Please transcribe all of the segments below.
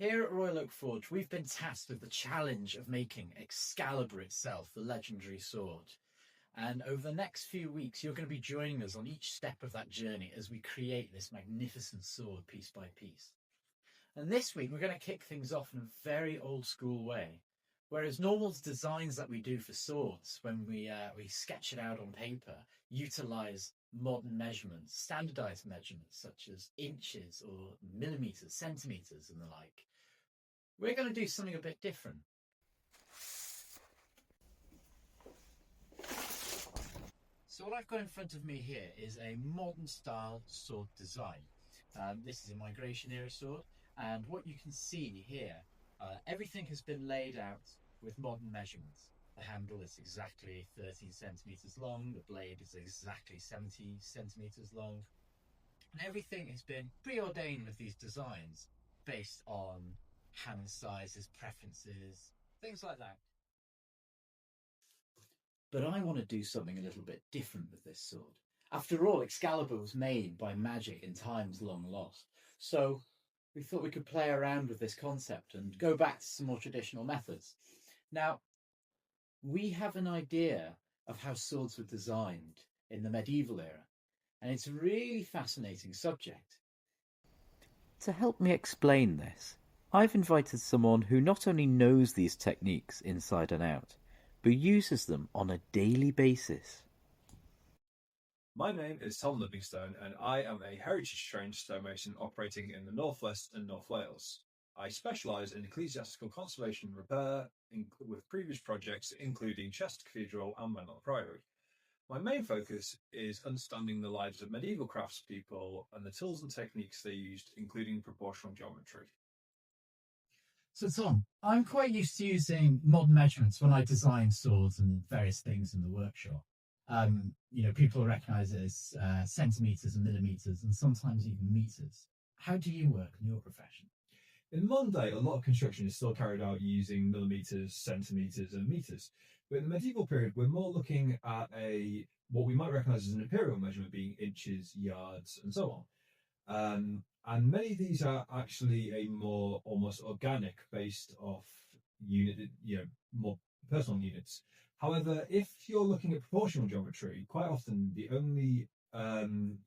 Here at Royal Oak Forge, we've been tasked with the challenge of making Excalibur itself, the legendary sword. And over the next few weeks, you're going to be joining us on each step of that journey as we create this magnificent sword piece by piece. And this week, we're going to kick things off in a very old school way. Whereas normal designs that we do for swords, when we sketch it out on paper, utilize modern measurements, standardized measurements such as inches or millimeters, centimeters, and the like. We're going to do something a bit different. So what I've got in front of me here is a modern style sword design. This is a migration era sword, and what you can see here, everything has been laid out with modern measurements. The handle is exactly 13 centimeters long, the blade is exactly 70 centimeters long, and everything has been preordained with these designs based on hand sizes, preferences, things like that. But I want to do something a little bit different with this sword. After all, Excalibur was made by magic in times long lost. So we thought we could play around with this concept and go back to some more traditional methods. Now, we have an idea of how swords were designed in the medieval era, and it's a really fascinating subject. To help me explain this, I've invited someone who not only knows these techniques inside and out, but uses them on a daily basis. My name is Tom Livingstone, and I am a heritage-trained stonemason operating in the Northwest and North Wales. I specialise in ecclesiastical conservation and repair, with previous projects including Chester Cathedral and Menlo Priory. My main focus is understanding the lives of medieval craftspeople and the tools and techniques they used, including proportional geometry. So Tom, I'm quite used to using modern measurements when I design swords and various things in the workshop. People recognise it as centimetres and millimetres and sometimes even metres. How do you work in your profession? In modern day, a lot of construction is still carried out using millimetres, centimetres and metres. But in the medieval period, we're more looking at what we might recognise as an imperial measurement, being inches, yards and so on. And many of these are actually a more almost organic, based off more personal units. However, if you're looking at proportional geometry, quite often the only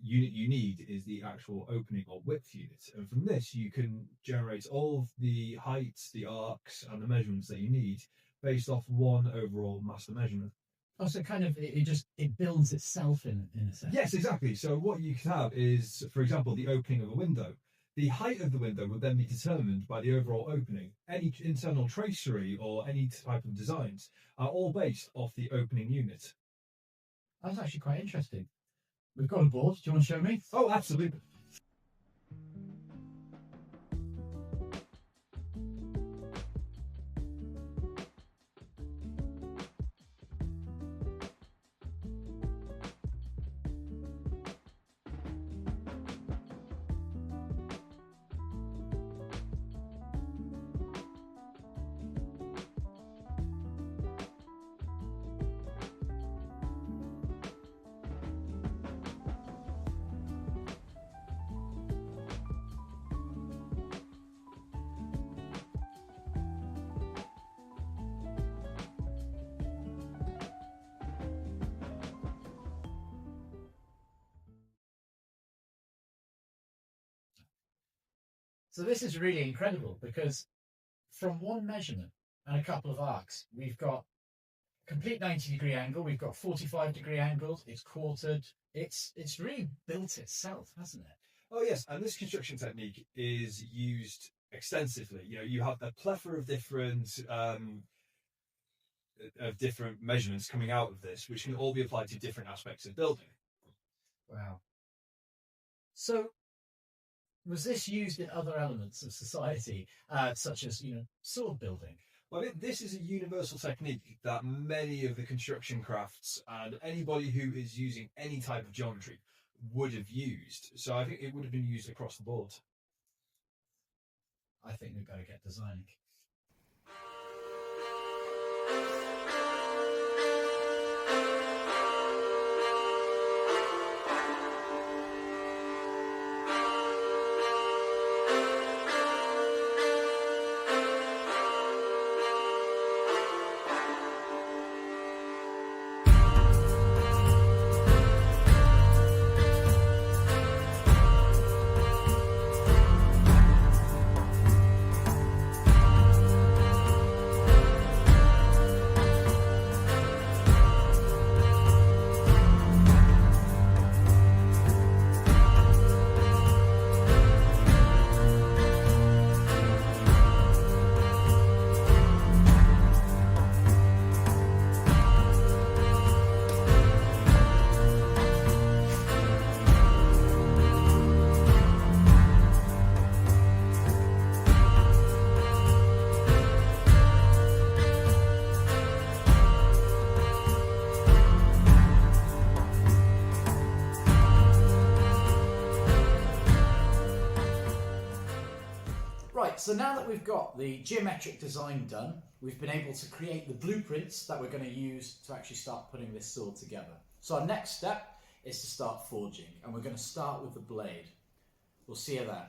unit you need is the actual opening or width unit. And from this, you can generate all of the heights, the arcs, and the measurements that you need based off one overall master measurement. Oh, so kind of it builds itself in a sense. Yes, exactly. So what you can have is, for example, the opening of a window. The height of the window would then be determined by the overall opening. Any internal tracery or any type of designs are all based off the opening unit. That's actually quite interesting. We've got a board. Do you want to show me? Oh, absolutely. So this is really incredible because from one measurement and a couple of arcs, we've got complete 90-degree angle, we've got 45-degree angles, it's quartered, it's really built itself, hasn't it? Oh yes, and this construction technique is used extensively. You have a plethora of different measurements coming out of this, which can all be applied to different aspects of building. Wow. So was this used in other elements of society, such as, sword building? Well, this is a universal technique that many of the construction crafts and anybody who is using any type of geometry would have used. So I think it would have been used across the board. I think we better get designing. Right, so now that we've got the geometric design done, we've been able to create the blueprints that we're going to use to actually start putting this sword together. So our next step is to start forging, and we're going to start with the blade. We'll see you there.